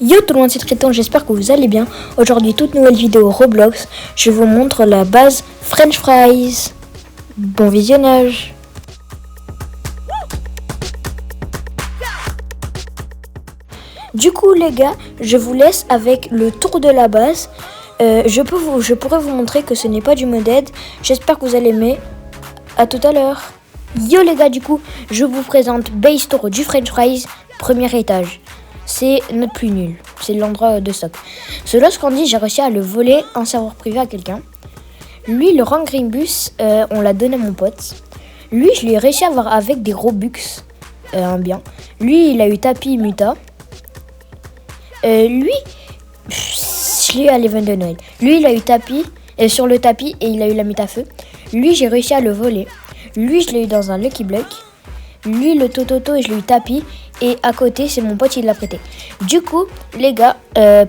Yo tout le monde, c'est Triton, j'espère que vous allez bien. Aujourd'hui, toute nouvelle vidéo Roblox. Je vous montre la base French Fries. Bon visionnage. Du coup les gars, je vous laisse avec le tour de la base. Je pourrais vous montrer que ce n'est pas du modded. J'espère que vous allez aimer. A tout à l'heure. Yo les gars, du coup, je vous présente Base Tour du French Fries, premier étage. C'est notre plus nul, c'est l'endroit de stock. Ce Lost Candy, j'ai réussi à le voler en serveur privé à quelqu'un. Lui, le Rank Green Bus, on l'a donné à mon pote. Lui, je l'ai réussi à avoir avec des Robux, un bien. Lui, il a eu tapis muta. Lui, je l'ai eu à l'event de Noël. Lui, il a eu tapis, sur le tapis, et il a eu la muta feu. Lui, j'ai réussi à le voler. Lui, je l'ai eu dans un Lucky Block. Lui, le Tototo, et je l'ai eu tapis. Et à côté, c'est mon pote, il l'a prêté. Du coup, les gars,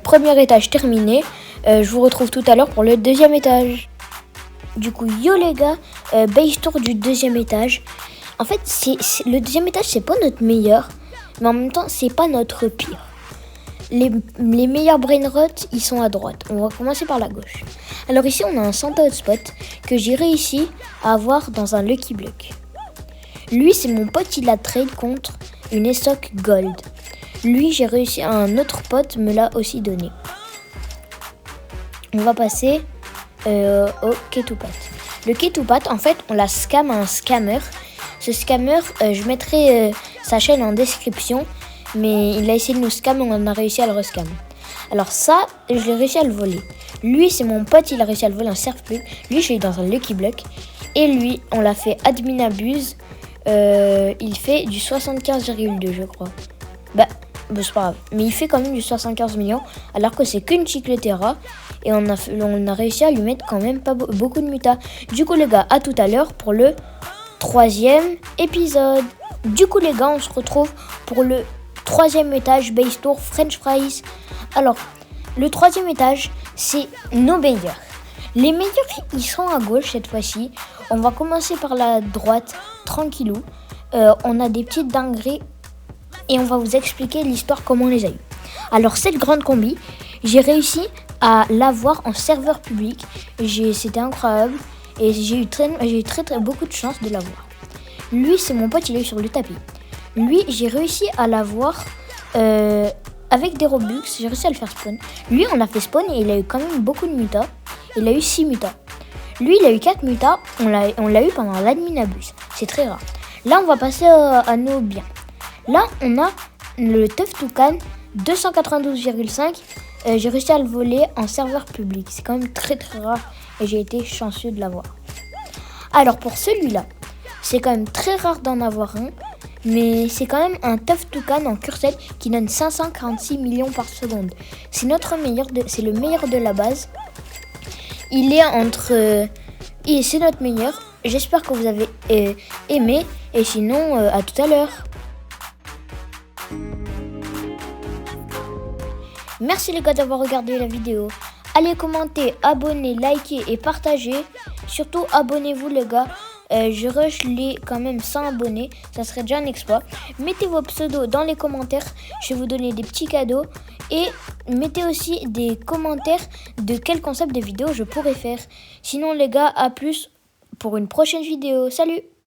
premier étage terminé. Je vous retrouve tout à l'heure pour le deuxième étage. Du coup, yo les gars, base tour du deuxième étage. En fait, le deuxième étage, c'est pas notre meilleur. Mais en même temps, c'est pas notre pire. Les meilleurs brain rot, ils sont à droite. On va commencer par la gauche. Alors ici, on a un Santa Hotspot que j'ai réussi à avoir dans un Lucky Block. Lui, c'est mon pote, il a trade contre une Estoc Gold. Lui, j'ai réussi, un autre pote me l'a aussi donné. On va passer au Ketupat. Le Ketupat, en fait, on l'a scam à un scammer. Ce scammer, je mettrai sa chaîne en description. Mais il a essayé de nous scam et on a réussi à le rescam. Alors ça, je l'ai réussi à le voler. Lui, c'est mon pote, il a réussi à le voler en serve pub. Lui, je l'ai eu dans un Lucky Block. Et lui, on l'a fait admin abuse. Il fait du 75,2 je crois. Bah c'est pas grave. Mais il fait quand même du 75 millions. Alors que c'est qu'une chicletera. Et on a réussi à lui mettre quand même pas beaucoup de muta. Du coup les gars, à tout à l'heure pour le troisième épisode. Du coup les gars, on se retrouve pour le troisième étage base tour French Fries. Alors le troisième étage, c'est nos meilleurs. Les meilleurs, ils sont à gauche cette fois-ci. On va commencer par la droite, tranquillou. On a des petites dingueries et on va vous expliquer l'histoire, comment on les a eu. Alors cette grande combi, j'ai réussi à l'avoir en serveur public. C'était incroyable et j'ai eu très beaucoup de chance de l'avoir. Lui, c'est mon pote, il est sur le tapis. Lui, j'ai réussi à l'avoir avec des Robux. J'ai réussi à le faire spawn. Lui, on l'a fait spawn et il a eu quand même beaucoup de muta. Il a eu 6 mutas. Lui, il a eu 4 mutas. On l'a eu pendant l'admin abuse. C'est très rare. Là, on va passer à nos biens. Là, on a le Tough Toucan 292,5. J'ai réussi à le voler en serveur public. C'est quand même très très rare et j'ai été chanceux de l'avoir. Alors, pour celui-là, c'est quand même très rare d'en avoir un. Mais c'est quand même un Tough Toucan en cursette qui donne 546 millions par seconde. C'est c'est le meilleur de la base. Il est c'est notre meilleur. J'espère que vous avez aimé. Et sinon, à tout à l'heure. Merci les gars d'avoir regardé la vidéo. Allez commenter, abonner, liker et partager. Surtout abonnez-vous les gars. Je rush les quand même 100 abonnés. Ça serait déjà un exploit. Mettez vos pseudos dans les commentaires. Je vais vous donner des petits cadeaux. Et mettez aussi des commentaires de quel concept de vidéo je pourrais faire. Sinon les gars, à plus pour une prochaine vidéo. Salut!